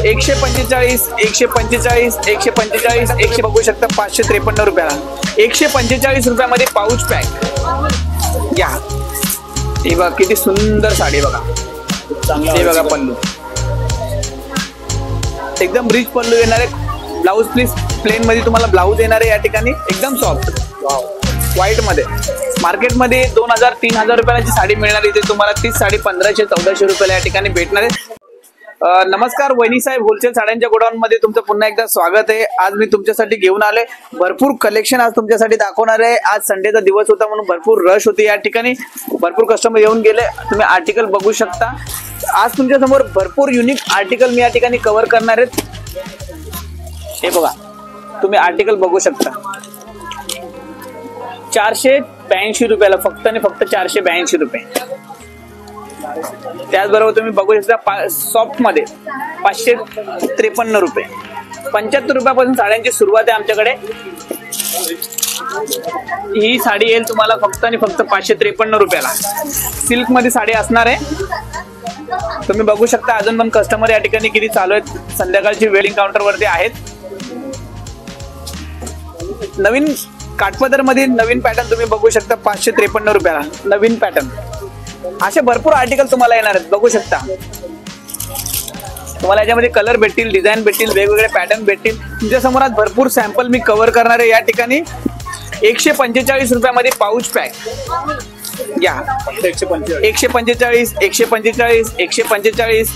145 145 145 100 बघू शकता 553 रुपयाला 145 रुपयामध्ये पाऊच पॅक घ्या। हे बघा किती सुंदर साडी बघा, हे बघा पल्लू एकदम रिच पल्लू येणार आहे। ब्लाउज प्लीज प्लेन मध्ये तुम्हाला ब्लाउज येणार आहे या ठिकाणी एकदम सॉफ्ट व्हाईट मध्ये। मार्केटमध्ये 2000-3000 रुपयाची साडी मिळणार इथे तुम्हाला तीच साडी 1500-1400 रुपयाला या ठिकाणी भेटणार आहे। नमस्कार, वहिनी साहेब होलसेल साड्यांच्या गोडाऊन मध्ये तुमचं पुन्हा एकदा स्वागत आहे। आज मी तुमच्यासाठी घेऊन आले भरपूर कलेक्शन आज तुमच्यासाठी दाखवणार आहे। आज संडेचा दिवस होता म्हणून भरपूर रश होती या ठिकाणी, भरपूर कस्टमर येऊन गेले। तुम्ही आर्टिकल बघू शकता। आज तुमच्या समोर भरपूर युनिक आर्टिकल मी या ठिकाणी कव्हर करणार आहे। हे बघा तुम्ही आर्टिकल बघू शकता 482 रुपयाला, फक्त आणि फक्त 482 रुपये। त्याचबरोबर तुम्ही बघू शकता सॉफ्ट मध्ये 553 रुपये। 75 रुपयापासून साड्यांची सुरुवात आहे आमच्याकडे। ही साडी येईल तुम्हाला फक्त आणि फक्त 553 रुपयाला। सिल्क मध्ये साडी असणार आहे। तुम्ही बघू शकता अजून पण कस्टमर या ठिकाणी किती चालू आहेत, संध्याकाळची वेडिंग काउंटर वरती आहेत। नवीन काठपदर मध्ये नवीन पॅटर्न तुम्ही बघू शकता 553 रुपयाला नवीन पॅटर्न। असे भरपूर आर्टिकल तुम्हाला येणार आहेत, बघू शकता। तुम्हाला याच्यामध्ये कलर भेटतील, डिझाईन भेटतील, वेगवेगळे पॅटर्न भेटतील। तुमच्या समोर आज भरपूर सॅम्पल मी कव्हर करणार आहे या ठिकाणी। 145 रुपयामध्ये पाऊच पॅक घ्या। 145 145 145 145 145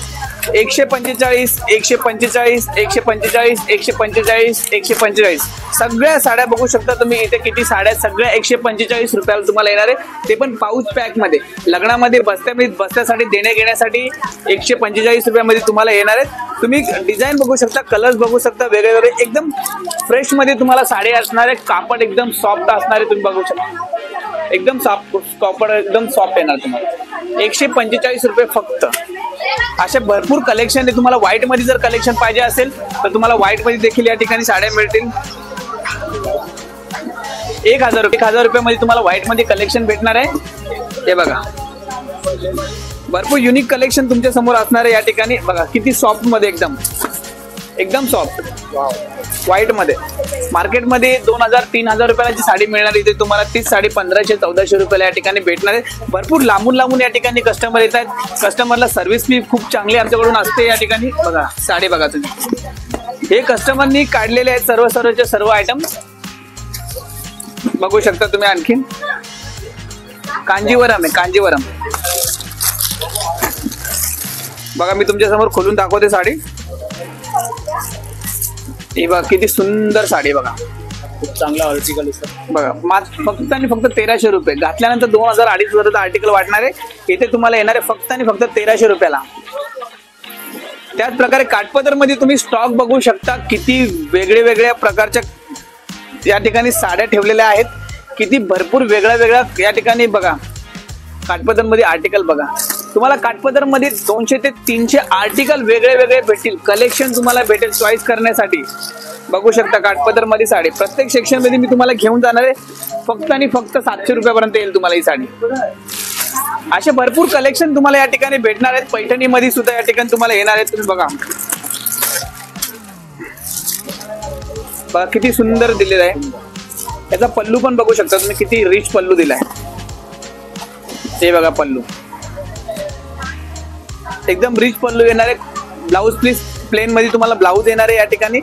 145 145 145 145 सगळ्या साड्या बघू शकता तुम्ही इथे किती साड्या सगळ्या 145 रुपयाला तुम्हाला येणार आहे, ते पण पाऊच पॅक मध्ये। लग्नामध्ये बस्त्यासाठी देण्या घेण्यासाठी 145 रुपयामध्ये तुम्हाला येणार आहेत। तुम्ही डिझाईन बघू शकता, कलर्स बघू शकता, वेगवेगळे एकदम फ्रेश मध्ये तुम्हाला साडी असणार आहे। कापड एकदम सॉफ्ट असणार आहे, तुम्ही बघू शकता एकदम सॉफ्ट कापड एकदम सॉफ्ट येणार तुम्हाला। 145 रुपये फक्त। असे भरपूर कलेक्शन आहे। तुम्हाला व्हाईट मध्ये जर कलेक्शन पाहिजे असेल तर तुम्हाला व्हाईट मध्ये देखील या ठिकाणी साड्या मिळतील। 1000 रुपयामध्ये तुम्हाला व्हाईट मध्ये कलेक्शन भेटणार आहे। हे बघा भरपूर युनिक कलेक्शन तुमच्या समोर असणार आहे या ठिकाणी। बघा किती सॉफ्ट मध्ये एकदम सॉफ्ट व्हाईट मध्ये। मार्केटमध्ये 2000-3000 रुपयाची साडी मिळणार इथे तुम्हाला तीच साडी 1500-1400 रुपयाला या ठिकाणी भेटणार आहे। भरपूर लांबून या ठिकाणी कस्टमर येत आहेत। कस्टमरला सर्व्हिस बी खूप चांगली आमच्याकडून असते या ठिकाणी। बघा साडी बघा तुम्ही, हे कस्टमरनी काढलेले आहेत सर्वचे सर्व आयटम बघू शकता तुम्ही। आणखीन कांजीवरम आहे, कांजीवरम बघा मी तुमच्या समोर खोलून दाखवते साडी। हे बघा किती सुंदर साडी बघा, खूप चांगला आर्टिकल बघा। फक्त आणि फक्त 1300 रुपये। घातल्यानंतर 2000-2500 आर्टिकल वाटणार आहे। इथे तुम्हाला येणार आहे फक्त आणि फक्त 1300 रुपयाला। त्याच प्रकारे काठपदर मध्ये तुम्ही स्टॉक बघू शकता, किती वेगळ्या प्रकारच्या या ठिकाणी साड्या ठेवलेल्या आहेत। किती भरपूर वेगळ्या या ठिकाणी बघा काठपदर मध्ये आर्टिकल बघा। तुम्हाला काठपदर मध्ये 200 ते 300 आर्टिकल वेगळे भेटतील। कलेक्शन तुम्हाला भेटेल चॉईस करण्यासाठी। बघू शकता काठपदर मध्ये साडी प्रत्येक सेक्शन मध्ये मी तुम्हाला घेऊन जाणार आहे। फक्त आणि फक्त 700 रुपयापर्यंत येईल तुम्हाला ही साडी। असे भरपूर कलेक्शन तुम्हाला या ठिकाणी भेटणार आहेत। पैठणी मध्ये सुद्धा या ठिकाणी तुम्हाला येणार आहेत। तुम्ही बघा किती सुंदर दिलेला आहे। याचा पल्लू पण बघू शकता तुम्ही, किती रिच पल्लू दिलाय। हे बघा पल्लू एकदम रिच पल्लू येणार आहे। ब्लाउज प्लीज प्लेन मध्ये तुम्हाला ब्लाउज येणार आहे या ठिकाणी।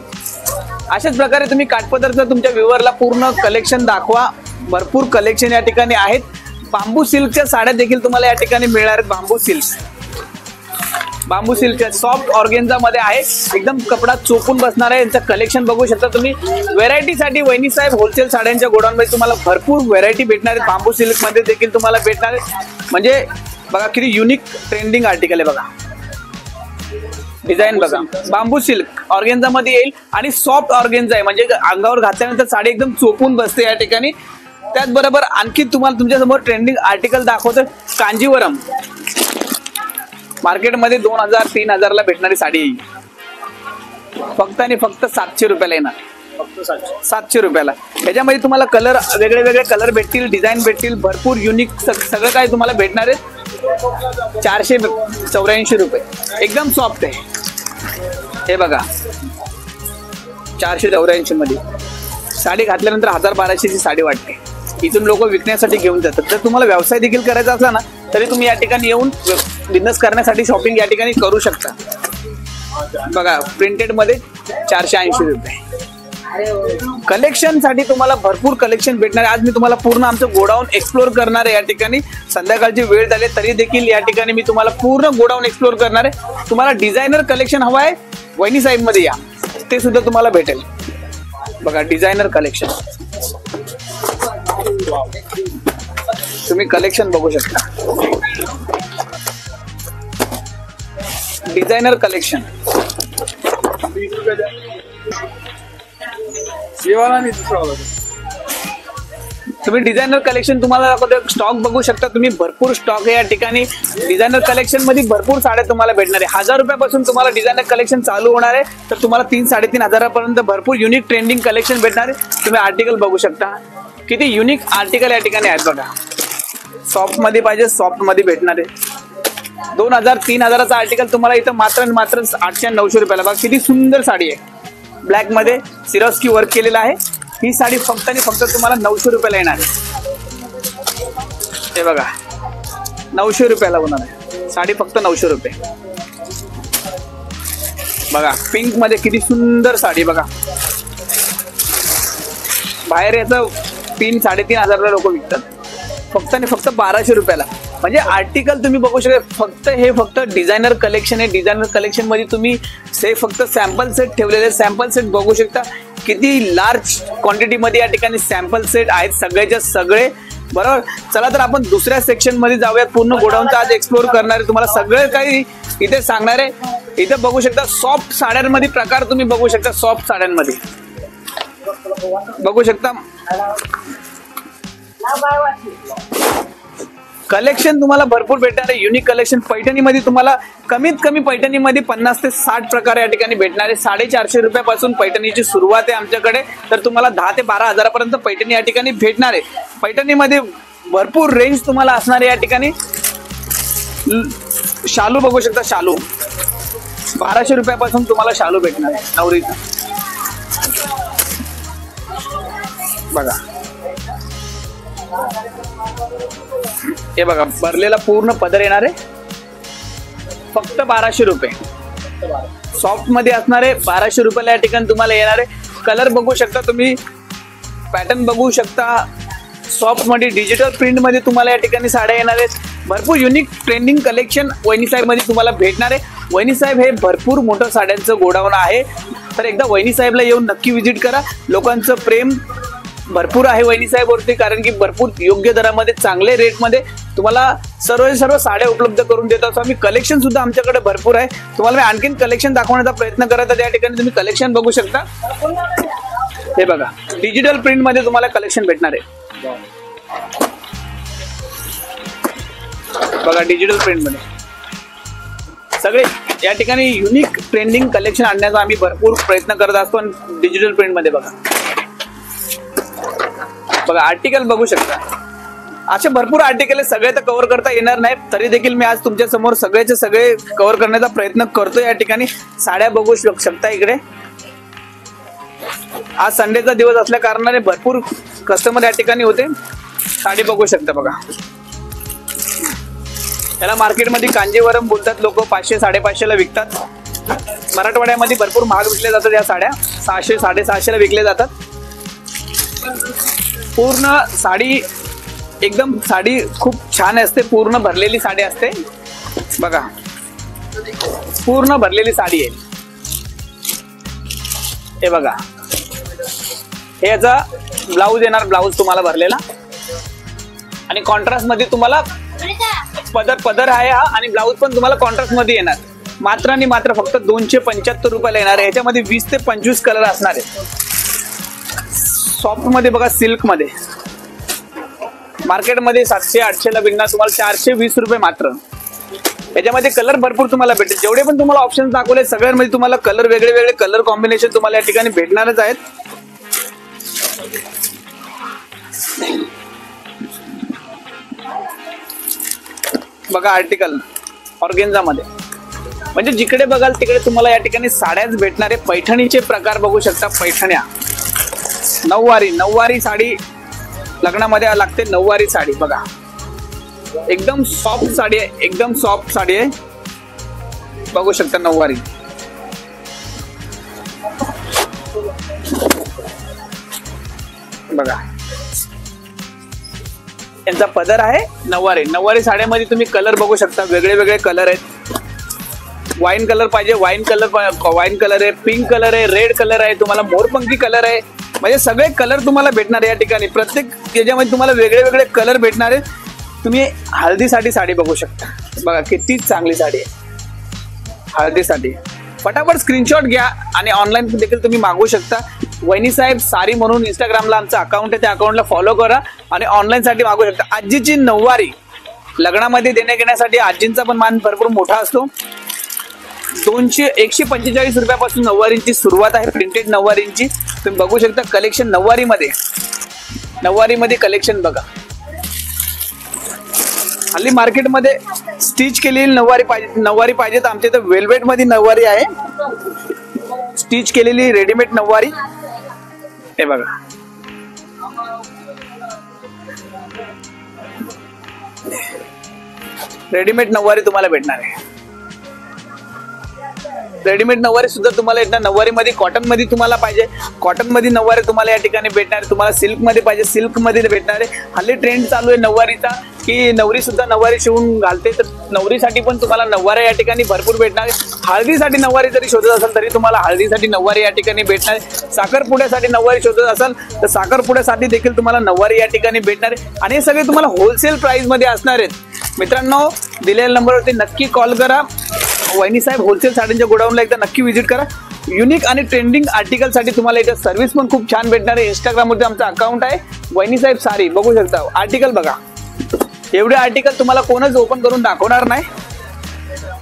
अशाच प्रकारे तुम्ही काठपदरचं तुमच्या व्ह्यूअरला पूर्ण कलेक्शन दाखवा। भरपूर कलेक्शन या ठिकाणी आहेत। बांबू सिल्कच्या साड्या देखील तुम्हाला या ठिकाणी मिळणार आहेत। बांबू सिल्कच्या सॉफ्ट ऑर्गेन्झा मध्ये आहे, एकदम कपडा चोपून बसणार आहे। यांचं कलेक्शन बघू शकता तुम्ही। व्हेरायटीसाठी वहिनी साहेब होलसेल साड्यांच्या गोडाऊन मध्ये तुम्हाला भरपूर व्हेरायटी भेटणार आहेत। बांबू सिल्क मध्ये देखील तुम्हाला भेटणार आहे। म्हणजे बघा किती युनिक ट्रेंडिंग आर्टिकल आहे बघा। डिझाईन बघा बांबू सिल्क ऑर्गेन्झा मध्ये येईल आणि सॉफ्ट ऑर्गेन्झा आहे, म्हणजे अंगावर घातल्यानंतर साडी एकदम चोपून बसते या ठिकाणी। त्याचबरोबर आणखी तुम्हाला तुमच्या समोर ट्रेंडिंग आर्टिकल दाखवतो कांजीवरम। मार्केटमध्ये 2000-3000 ला भेटणारी साडी येईल फक्त आणि फक्त 700 रुपयाला येणार। फक्त 700 रुपयाला। याच्यामध्ये तुम्हाला कलर वेगळे कलर भेटतील, डिझाईन भेटतील, भरपूर युनिक सगळं काही तुम्हाला भेटणार आहे। 484 रुपये एकदम सॉफ्ट आहे। हे बघा 484 मध्ये साडी घातल्यानंतर 1000-1200ची साडी वाटते. इथून लोक विकण्यासाठी घेऊन जातात. जर तुम्हाला व्यवसाय देखील करायचा असला ना तरी तुम्ही या ठिकाणी येऊन बिझनेस करण्यासाठी शॉपिंग या ठिकाणी करू शकता. बघा प्रिंटेड मध्ये 480 रुपये. कलेक्शन साठी तुम्हाला भरपूर कलेक्शन भेटणार आहे. आज मी तुम्हाला पूर्ण आमचं गोडाऊन एक्सप्लोर करणार आहे. या ठिकाणी संध्याकाळची वेळ झाली तरी देखील या ठिकाणी मी तुम्हाला पूर्ण गोडाऊन एक्सप्लोर करणार आहे. तुम्हाला डिझायनर कलेक्शन हवं आहे वहिनी साहेब मध्ये या, ते सुद्धा तुम्हाला भेटेल. बघा डिझायनर कलेक्शन, तुम्ही कलेक्शन बघू शकता. डिझायनर कलेक्शन तुम्ही डिझायनर कलेक्शन तुम्हाला स्टॉक बघू शकता. तुम्ही भरपूर स्टॉक आहे या ठिकाणी. डिझायनर कलेक्शन मध्ये भरपूर साड्या तुम्हाला भेटणार आहे. 1000 रुपयापासून तुम्हाला डिझायनर कलेक्शन चालू होणार आहे. तर तुम्हाला 3-3.5 हजारापर्यंत भरपूर युनिक ट्रेंडिंग कलेक्शन भेटणार आहे. तुम्ही आर्टिकल बघू शकता किती युनिक आर्टिकल या ठिकाणी आहेत. बघा सॉफ्ट मध्ये पाहिजे सॉफ्ट मध्ये भेटणार आहे. 2000-3000चा आर्टिकल तुम्हाला इथं मात्र 800-900 रुपयाला. बघा किती सुंदर साडी आहे. ब्लॅक मध्ये सिरोस्की वर्क केलेला आहे. ही साडी फक्त आणि फक्त तुम्हाला 900 रुपयाला येणार आहे. हे बघा 900 रुपयाला होणार आहे साडी, फक्त 900 रुपये. बघा पिंक मध्ये किती सुंदर साडी. बघा बाहेर याचं 3-3.5 हजारला लोक विकतात. फक्त आणि फक्त 1200 रुपयाला. म्हणजे आर्टिकल तुम्ही बघू शकता. हे फक्त डिझायनर कलेक्शन आहे. डिझायनर कलेक्शन मध्ये तुम्ही फक्त सॅम्पल सेट ठेवलेले. सॅम्पल सेट बघू शकता किती लार्ज क्वांटिटी मध्ये या ठिकाणी सॅम्पल सेट आहेत सगळेच्या सगळे. बरोबर, चला तर आपण दुसऱ्या सेक्शन मध्ये जाऊयात. पूर्ण गोडाऊनचा आज एक्सप्लोर करणार आहे. तुम्हाला सगळं काही इथे सांगणार आहे. इथे बघू शकता सॉफ्ट साड्यांमध्ये प्रकार तुम्ही बघू शकता. सॉफ्ट साड्यांमध्ये बघू शकता कलेक्शन तुम्हाला भरपूर भेटणार आहे. युनिक कलेक्शन पैठणीमध्ये तुम्हाला कमीत कमी पैठणीमध्ये 50 ते 60 प्रकार या ठिकाणी भेटणार आहे. 450 रुपयापासून पैठणीची सुरुवात आहे आमच्याकडे. तर तुम्हाला 10 ते 12 हजारापर्यंत पैठणी या ठिकाणी भेटणार आहे. पैठणीमध्ये भरपूर रेंज तुम्हाला असणार आहे या ठिकाणी. शालू बघू शकता. शालू 1200 रुपयापासून तुम्हाला शालू भेटणार आहे नवरीचा. बघा हे बघा भरलेला पूर्ण पदर येणार आहे. फक्त 1200 रुपये. सॉफ्ट मध्ये असणार आहे. 1200 रुपयाला या ठिकाणी तुम्हाला येणार आहे. कलर बघू शकता तुम्ही, पॅटर्न बघू शकता. सॉफ्ट मध्ये डिजिटल प्रिंट मध्ये तुम्हाला या ठिकाणी साड्या येणार आहेत. भरपूर युनिक ट्रेंडिंग कलेक्शन वहिनी साहेब मध्ये तुम्हाला भेटणार आहे. वहिनी साहेब हे भरपूर मोठं साड्यांचं गोडाऊन आहे. तर एकदा वहिनी साहेबला येऊन नक्की व्हिजिट करा. लोकांचं प्रेम भरपूर आहे वहिनी साहेबवरती, कारण की भरपूर योग्य दरामध्ये चांगले रेटमध्ये तुम्हाला सर्व साड्या उपलब्ध करून देत असतो आम्ही. कलेक्शन सुद्धा आमच्याकडे भरपूर आहे. तुम्हाला मी आणखीन कलेक्शन दाखवण्याचा प्रयत्न करत आहे. त्या ठिकाणी तुम्ही कलेक्शन बघू शकता. हे बघा डिजिटल प्रिंट मध्ये तुम्हाला कलेक्शन भेटणार आहे. बघा डिजिटल प्रिंट मध्ये सगळे या ठिकाणी युनिक ट्रेंडिंग कलेक्शन आणण्याचा आम्ही भरपूर प्रयत्न करत असतो. डिजिटल प्रिंट मध्ये बघा आर्टिकल बघू शकता. असे भरपूर आर्टिकल आहे. सगळे तर कव्हर करता येणार नाही, तरी देखील मी आज तुमच्या समोर सगळेचे सगळे कव्हर करण्याचा प्रयत्न करतो. या ठिकाणी साड्या बघू शकता. इकडे आज संडेचा दिवस असल्या कारणाने भरपूर कस्टमर या ठिकाणी होते. साडी बघू शकता. बघा त्याला मार्केटमध्ये कांजीवरम बोलतात लोक. 500-550 ला विकतात. मराठवाड्यामध्ये भरपूर महाग विकल्या जातात या साड्या. 600-650 ला विकल्या जातात. पूर्ण साडी एकदम साडी खूप छान असते. पूर्ण भरलेली साडी असते. बघा पूर्ण भरलेली साडी आहे. हे बघा हे याचा ब्लाऊज येणार. ब्लाऊज तुम्हाला भरलेला आणि कॉन्ट्रास्ट मध्ये तुम्हाला पदर आहे हा. आणि ब्लाऊज पण तुम्हाला कॉन्ट्रास्ट मध्ये येणार. मात्र आणि मात्र फक्त 275 रुपयाला येणार आहे. याच्यामध्ये 20 ते 25 कलर असणार आहे. सॉफ्ट मध्ये बघा सिल्क मध्ये मार्केटमध्ये 700-800 ला विकणार. तुम्हाला 420 रुपये मात्र. याच्यामध्ये कलर भरपूर तुम्हाला भेटेल. जेवढे पण तुम्हाला ऑप्शन दाखवले सगळ्यांमध्ये तुम्हाला कलर वेगळे कलर कॉम्बिनेशन तुम्हाला या ठिकाणी भेटणारच आहेत. बघा आर्टिकल ऑर्गेन्झा मध्ये म्हणजे जिकडे बघाल तिकडे तुम्हाला या ठिकाणी साड्याच भेटणार आहे. पैठणीचे प्रकार बघू शकता. पैठण्या, नऊवारी साडी लग्नामध्ये लागते. नऊवारी साडी बघा, एकदम सॉफ्ट साडी आहे, एकदम सॉफ्ट साडी आहे. बघू शकता नऊवारी. बघा यांचा पदर आहे. नऊवारी साड्यामध्ये तुम्ही कलर बघू शकता. वेगळे वेगळे कलर आहेत. वाईन कलर पाहिजे, वाईन कलर आहे, पिंक कलर आहे, रेड कलर आहे, तुम्हाला मोरपंखी कलर आहे. म्हणजे सगळे कलर तुम्हाला भेटणार आहे या ठिकाणी. प्रत्येक याच्यामध्ये तुम्हाला वेगळे वेगळे कलर भेटणार आहेत. तुम्ही हळदीसाठी साडी बघू शकता. बघा किती चांगली साडी आहे हळदीसाठी. फटाफट स्क्रीनशॉट घ्या आणि ऑनलाईन देखील तुम्ही मागवू शकता. वहिनी साहेब सारी म्हणून इंस्टाग्रामला आमचं अकाउंट आहे, त्या अकाउंटला फॉलो करा आणि ऑनलाईन साठी मागवू शकता. आजीची नऊवारी लग्नामध्ये देण्या घेण्यासाठी आजींचा पण मान भरपूर मोठा असतो. 145 रुपयापासून नऊवारींची सुरुवात आहे. प्रिंटेड नऊवारींची तुम्ही बघू शकता. कलेक्शन नऊवारीमध्ये कलेक्शन बघा. हल्ली मार्केटमध्ये स्टिच केलेली नऊवारी पाहिजे तर आमच्या इथं वेल्वेट मध्ये नऊवारी आहे. स्टिच केलेली रेडीमेड नऊवारी हे बघा. रेडीमेड नऊवारी तुम्हाला भेटणार आहे. रेडीमेड नऊवारी सुद्धा तुम्हाला येणार. नऊवारी मध्ये कॉटन मध्ये तुम्हाला पाहिजे, कॉटन मध्ये नऊवारी तुम्हाला या ठिकाणी भेटणार. तुम्हाला सिल्क मध्ये पाहिजे, सिल्क मध्ये भेटणार आहे. हल्ली ट्रेंड चालू आहे नऊवारीचा की नवरी सुद्धा नऊवारी शिवून घालते, तर नवरीसाठी पण तुम्हाला नऊवारी या ठिकाणी भरपूर भेटणार आहे. हळदीसाठी नऊवारी जरी शोधत असाल तरी तुम्हाला हळदीसाठी नऊवारी या ठिकाणी भेटणार आहे. साखरपुड्यासाठी नऊवारी शोधत असाल तर साखरपुड्यासाठी देखील तुम्हाला नऊवारी या ठिकाणी भेटणार आहे. आणि हे सगळे तुम्हाला होलसेल प्राइस मध्ये असणार आहेत. मित्रांनो, दिलेल्या नंबरवरती नक्की कॉल करा. वहिनी साहेब होलसेल साड्यांच्या गोडाऊनला एकदा नक्की व्हिजिट करा. युनिक आणि ट्रेंडिंग आर्टिकल साठी तुम्हाला इथे सर्व्हिस पण खूप छान भेटणार आहे. इंस्टाग्रामवरती आमचं अकाउंट आहे वहिनी साहेब सारी. बघू शकता आर्टिकल बघा. एवढे आर्टिकल तुम्हाला कोणच ओपन करून दाखवणार नाही.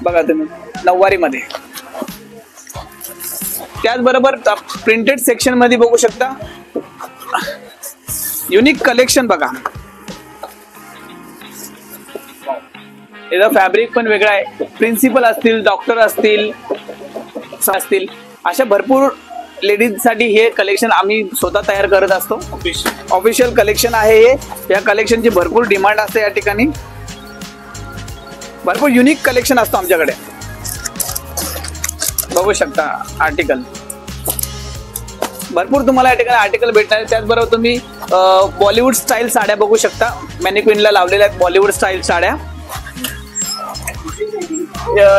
बघा तुम्ही नऊवारी मध्ये. त्याचबरोबर प्रिंटेड सेक्शन मध्ये बघू शकता युनिक कलेक्शन बघा. याचा फॅब्रिक पण वेगळा आहे. प्रिन्सिपल असतील, डॉक्टर असतील, अशा भरपूर लेडीज साठी हे कलेक्शन आम्ही स्वतः तयार करत असतो. ऑफिशियल कलेक्शन आहे हे. या कलेक्शनची भरपूर डिमांड असते या ठिकाणी. भरपूर युनिक कलेक्शन असतो आमच्याकडे. बघू शकता आर्टिकल भरपूर तुम्हाला या ठिकाणी आर्टिकल भेटणार. त्याचबरोबर तुम्ही बॉलिवूड स्टाईल साड्या बघू शकता. मॅनिक्विनला लावलेल्या आहेत बॉलिवूड स्टाईल साड्या.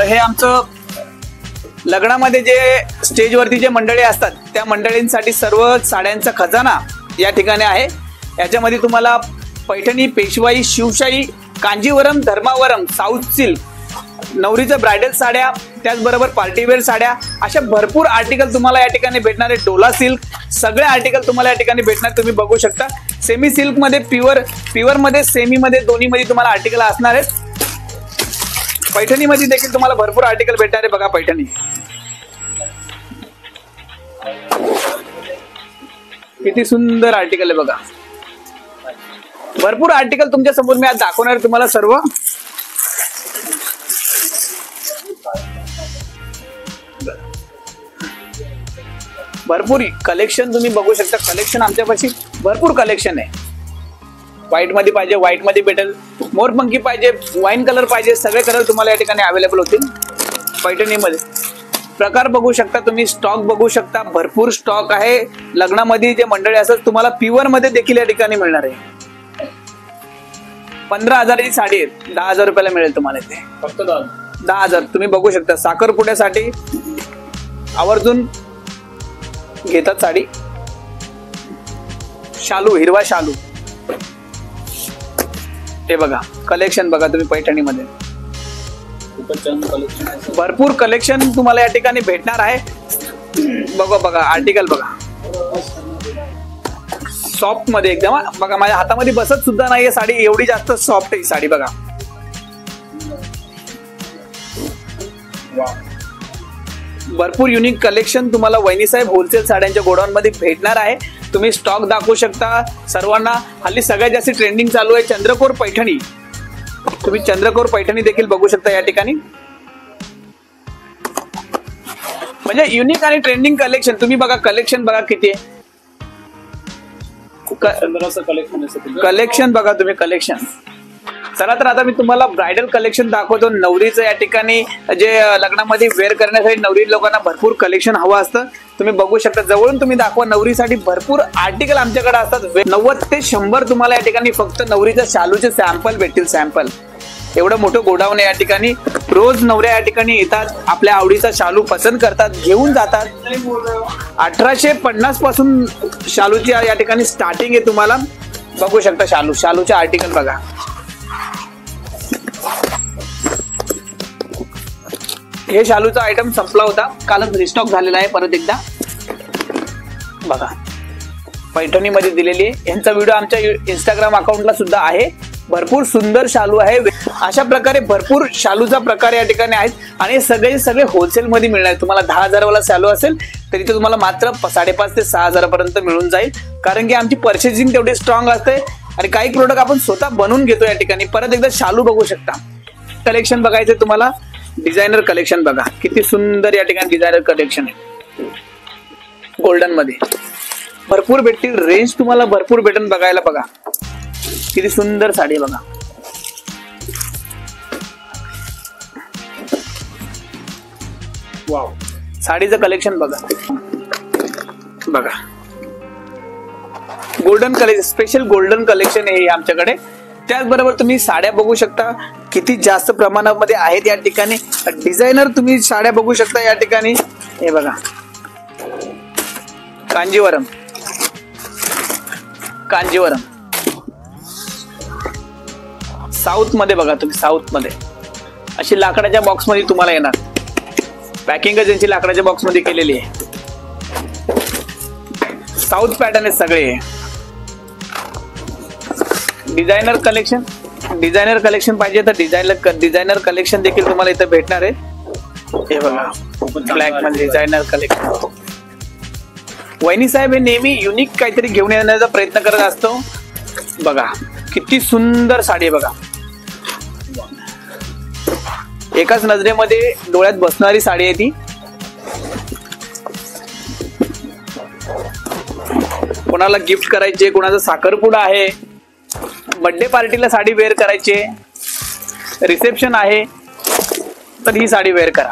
हे आमचं लग्नामध्ये जे स्टेजवरती जे मंडळी असतात त्या मंडळींसाठी सर्व साड्यांचा खजाना या ठिकाणी आहे. याच्यामध्ये तुम्हाला पैठणी, पेशवाई, शिवशाही, कांजीवरम, धर्मावरम, साऊथ सिल्क, नवरीच्या ब्रायडल साड्या, त्याचबरोबर पार्टीवेअर साड्या, अशा भरपूर आर्टिकल तुम्हाला या ठिकाणी भेटणार आहे. डोला सिल्क, सगळे आर्टिकल तुम्हाला या ठिकाणी भेटणार. तुम्ही बघू शकता सेमी सिल्क मध्ये, प्युअर मध्ये, सेमी मध्ये, दोन्ही मध्ये तुम्हाला आर्टिकल असणार आहेत. पैठणी मध्ये देखील तुम्हाला भरपूर आर्टिकल भेटणार आहे. बघा पैठणी किती सुंदर आर्टिकल आहे बघा. भरपूर आर्टिकल तुमच्या समोर मी आज दाखवणार आहे तुम्हाला सर्व. भरपूर कलेक्शन तुम्ही बघू शकता. कलेक्शन आमच्यापाशी भरपूर कलेक्शन आहे. व्हाईट मध्ये पाहिजे व्हाईट मध्ये भेटेल, मोरपंखी पाहिजे, वाईन कलर पाहिजे, सगळे कलर तुम्हाला या ठिकाणी अवेलेबल होतील. पैठणीमध्ये प्रकार बघू शकता तुम्ही, स्टॉक बघू शकता. भरपूर स्टॉक आहे. लग्नामध्ये जे मंडळी असतात तुम्हाला प्युअर मध्ये देखील या ठिकाणी मिळणार आहे. 15,000ची साडी आहे, 10,000 रुपयाला मिळेल तुम्हाला इथे. फक्त 10,000. तुम्ही बघू शकता साखरपुड्यासाठी आवर्जून घेतात साडी. शालू, हिरवा शालू, हे बघा कलेक्शन बघा तुम्ही पैठणीमध्ये. भरपूर कलेक्शन तुम्हाला या ठिकाणी भेटणार आहे. बघा आर्टिकल बघा. सॉफ्ट मध्ये एकदम बघा. माझ्या हातामध्ये बसत सुद्धा नाहीये साडी, एवढी जास्त सॉफ्ट आहे साडी बघा. भरपूर युनिक कलेक्शन तुम्हाला वहिनी साहेब होलसेल साड्यांच्या गोडाऊन मध्ये भेटणार आहे. तुम्ही स्टॉक दाखवू शकता सर्वांना. हल्ली सगळ्यात जास्त ट्रेंडिंग चालू आहे चंद्रकोर पैठणी. तुम्ही चंद्रकोर पैठणी देखील बघू शकता या ठिकाणी. म्हणजे युनिक आणि ट्रेंडिंग कलेक्शन. तुम्ही बघा कलेक्शन बघा किती आहे. कलेक्शन बघा तुम्ही कलेक्शन. चला तर आता मी तुम्हाला ब्रायडल कलेक्शन दाखवतो. नवरीचं या ठिकाणी जे लग्नामध्ये वेअर करण्यासाठी नवरी लोकांना भरपूर कलेक्शन हवं असतं. तुम्ही बघू शकता, जवळून तुम्ही दाखवा. नवरीसाठी भरपूर आर्टिकल आमच्याकडे असतात. 90 ते 100 तुम्हाला या ठिकाणी फक्त नवरीच्या शालूचे सॅम्पल भेटतील. सॅम्पल एवढं मोठं गोडाऊन आहे या ठिकाणी. रोज नवऱ्या या ठिकाणी येतात, आपल्या आवडीचा शालू पसंत करतात, घेऊन जातात. 1850 पासून शालूची या ठिकाणी स्टार्टिंग आहे. तुम्हाला बघू शकता शालूचे आर्टिकल बघा. हे शालूचा आयटम संपला होता, कालच रिस्टॉक झालेला आहे परत एकदा. बघा पैठणीमध्ये दिलेली आहे. यांचा व्हिडिओ आमच्या इंस्टाग्राम अकाउंटला सुद्धा आहे. भरपूर सुंदर शालू आहे. अशा प्रकारे भरपूर शालूचा प्रकार या ठिकाणी आहेत आणि सगळे होलसेल मध्ये मिळणार. तुम्हाला 10,000 वाला शालू असेल तरी ते तुम्हाला मात्र 5,500 ते 6,000 पर्यंत मिळून जाईल. कारण की आमची पर्चेसिंग तेवढी स्ट्रॉंग असते आणि काही प्रोडक्ट आपण स्वतः बनवून घेतो या ठिकाणी. परत एकदा शालू बघू शकता. कलेक्शन बघायचं तुम्हाला. डिझायनर कलेक्शन बघा किती सुंदर या ठिकाणी डिझायनर कलेक्शन आहे. गोल्डन मध्ये भरपूर भेटतील. रेंज तुम्हाला भरपूर भेटेल बघायला. बघा किती सुंदर साडी बघा. वाव, साडीचं कलेक्शन बघा. बघा golden collection, special golden collection आहे आमच्याकडे. त्याचबरोबर तुम्ही साड्या बघू शकता किती जास्त प्रमाणामध्ये आहेत या ठिकाणी. डिझायनर तुम्ही साड्या बघू शकता या ठिकाणी. हे बघा कांजीवरम, कांजीवरम साऊथ मध्ये बघा तुम्ही. साऊथ मध्ये अशी लाकडाच्या बॉक्स मध्ये तुम्हाला येणार. पॅकिंगच यांची लाकडाच्या बॉक्स मध्ये केलेली आहे. साऊथ पॅटर्न आहे सगळे. डिझायनर कलेक्शन, डिझायनर कलेक्शन पाहिजे तर डिझायनर कलेक्शन देखील तुम्हाला इथं भेटणार आहे. हे बघा ब्लॅक मध्ये डिझायनर कलेक्शन. वहिनी साहेब हे नेहमी युनिक काहीतरी घेऊन येण्याचा प्रयत्न करत असतो. बघा किती सुंदर साडी आहे बघा. एकाच नजरेमध्ये डोळ्यात बसणारी साडी आहे ती. कोणाला गिफ्ट करायचे, कोणाचा साखरपुडा आहे, बर्थडे पार्टीला साडी वेअर करायचे, रिसेप्शन आहे तर ही साडी वेअर करा.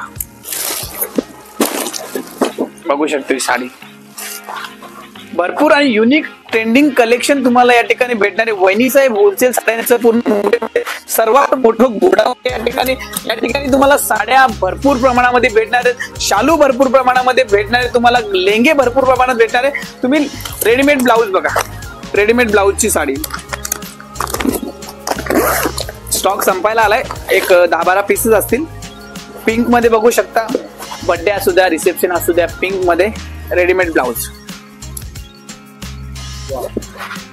बघू शकतो ही साडी. भरपूर आणि युनिक ट्रेंडिंग कलेक्शन तुम्हाला या ठिकाणी भेटणार आहे. वहिनी साहेब होलसेल साड्यांचं पूर्ण सर्वात मोठं गोडाऊन या ठिकाणी तुम्हाला साड्या भरपूर प्रमाणामध्ये भेटणार आहेत. शालू भरपूर प्रमाणामध्ये भेटणार आहे. तुम्हाला लेंगे भरपूर प्रमाणात भेटणार आहे. तुम्ही रेडीमेड ब्लाऊज बघा. रेडीमेड ब्लाऊजची साडी स्टॉक संपायला आलाय. एक 10-12 पीसेस असतील. पिंक मध्ये बघू शकता. बर्थडे असू द्या, रिसेप्शन असू द्या, पिंक मध्ये रेडीमेड ब्लाऊज.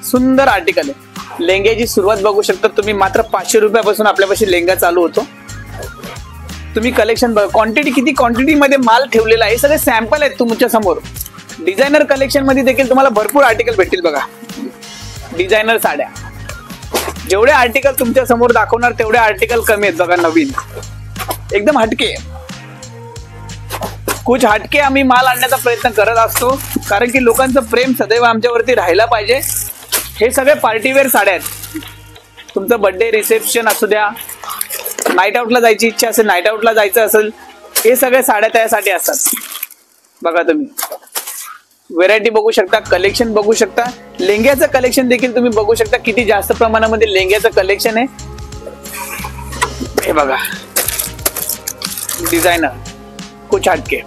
सुंदर आर्टिकल आहे. लेंग्याची सुरुवात बघू शकता तुम्ही. मात्र 500 रुपयापासून आपल्यापाशी लेंगा चालू होतो. तुम्ही कलेक्शन बघा. क्वांटिटी किती क्वांटिटी मध्ये माल ठेवलेला आहे. हे सगळे सॅम्पल आहेत तुमच्या समोर. डिझायनर कलेक्शन मध्ये देखील तुम्हाला भरपूर आर्टिकल भेटतील बघा. डिझायनर साड्या जेवढे आर्टिकल तुमच्या समोर दाखवणार तेवढे आर्टिकल कमी आहेत बघा. नवीन एकदम हटके, कुछ हटके आम्ही माल आणण्याचा प्रयत्न करत असतो. कारण की लोकांचं प्रेम सदैव आमच्यावरती राहायला पाहिजे. हे सगळे पार्टीवेअर साड्या आहेत. तुमचं बर्थडे रिसेप्शन असू द्या, नाईट आउटला जायची इच्छा असेल, नाईट आउटला जायचं असेल, हे सगळे साड्या त्यासाठी असतात. बघा तुम्ही व्हेरायटी बघू शकता, कलेक्शन बघू शकता. लेंग्याचं कलेक्शन देखील तुम्ही बघू शकता. किती जास्त प्रमाणामध्ये लेंग्याचं कलेक्शन आहे. हे बघा डिझायनर कुछ हटके.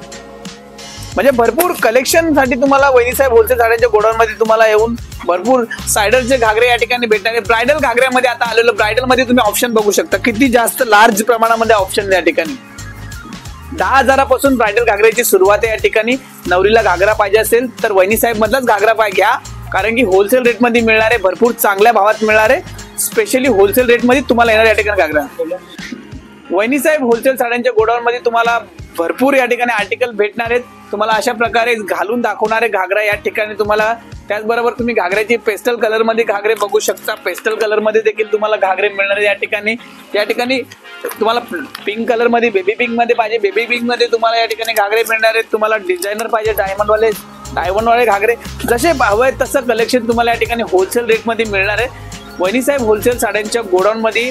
म्हणजे भरपूर कलेक्शन साठी तुम्हाला वहिनी साहेब होलसेल साड्यांच्या गोडाऊन मध्ये तुम्हाला येऊन भरपूर सायडरचे घागरे या ठिकाणी भेटणार आहे. ब्रायडल घागऱ्यामध्ये आता आलेलं ब्रायडल मध्ये तुम्ही ऑप्शन बघू शकता. किती जास्त लार्ज प्रमाणामध्ये ऑप्शन या ठिकाणी. 10,000 पासून ब्रायडल घागऱ्याची सुरुवात आहे या ठिकाणी. नवरीला घागरा पाहिजे असेल तर वहिनी साहेब मधलाच घागरा घ्या. कारण की होलसेल रेट मध्ये मिळणार आहे. भरपूर चांगल्या भावात मिळणार आहे. स्पेशली होलसेल रेट मध्ये तुम्हाला येणार या ठिकाणी घागरा. वहिनी साहेब होलसेल साड्यांच्या गोडाऊन मध्ये तुम्हाला भरपूर या ठिकाणी आर्टिकल भेटणार आहेत. तुम्हाला अशा प्रकारे घालून दाखवणारे घागरा या ठिकाणी तुम्हाला. त्याचबरोबर तुम्ही घागऱ्याची पेस्टल कलर मध्ये घागरे बघू शकता. पेस्टल कलर मध्ये देखील तुम्हाला घागरे मिळणार या ठिकाणी. या ठिकाणी तुम्हाला पिंक कलर मध्ये, बेबी पिंक मध्ये पाहिजे, बेबी पिंक मध्ये तुम्हाला या ठिकाणी घागरे मिळणार आहेत. तुम्हाला डिझायनर पाहिजे, डायमंड वाले घागरे, जसे हवे तसं कलेक्शन तुम्हाला या ठिकाणी होलसेल रेट मध्ये मिळणार आहे. वहिनी साहेब होलसेल साड्यांच्या गोडाऊन मध्ये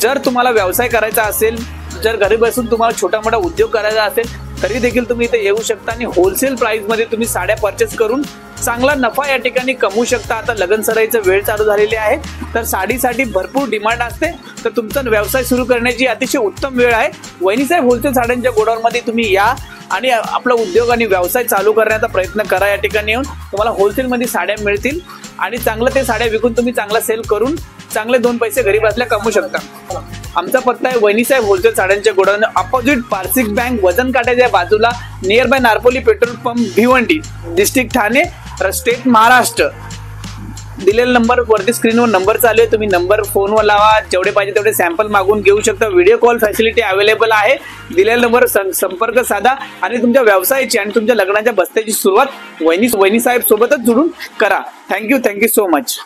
जर तुम्हाला व्यवसाय करायचा असेल, जर घरी बसून तुम्हाला छोटा मोठा उद्योग करायचा असेल तरी देखील तुम्ही इथे येऊ शकता आणि होलसेल प्राइस मध्ये तुम्ही साड्या परचेस करून चांगला नफा या ठिकाणी कमवू शकता. आता लगन सराईचं वेळ चालू झालेली आहे, तर साडीसाठी भरपूर डिमांड असते, तर तुमचा व्यवसाय सुरू करण्याची अतिशय उत्तम वेळ आहे. वहिनी साहेब होलसेल साड्यांच्या गोडाऊन मध्ये तुम्ही या आणि आपला उद्योग आणि व्यवसाय चालू करण्याचा प्रयत्न करा. या ठिकाणी येऊन तुम्हाला होलसेल मध्ये साड्या मिळतील आणि चांगलं ते साड्या विकून तुम्ही चांगला सेल करून चांगले 2 पैसे घरी बसल्या कमवू शकता. आमचा पत्ता आहे वहिनी साहेब होलसेल साड्यांच्या गोडाऊन, अपोजिट पार्सिक बँक, वजन काट्याच्या बाजूला, near by Narpoli petrol pump, Bhiwandi, district Thane, state Maharashtra. दिलेल्या नंबर वरती स्क्रीनवर नंबर चालू आहे, तुम्ही नंबर फोनवर लावा, जेवढे पाहिजे तेवढे सॅम्पल मागून घेऊ शकता. व्हिडिओ कॉल फॅसिलिटी अवेलेबल आहे. दिलेल्या नंबर संपर्क साधा आणि तुमच्या व्यवसायाची आणि तुमच्या लग्नाच्या बस्त्याची सुरुवात वहिनी साहेब सोबतच जुडून करा. Thank you so much.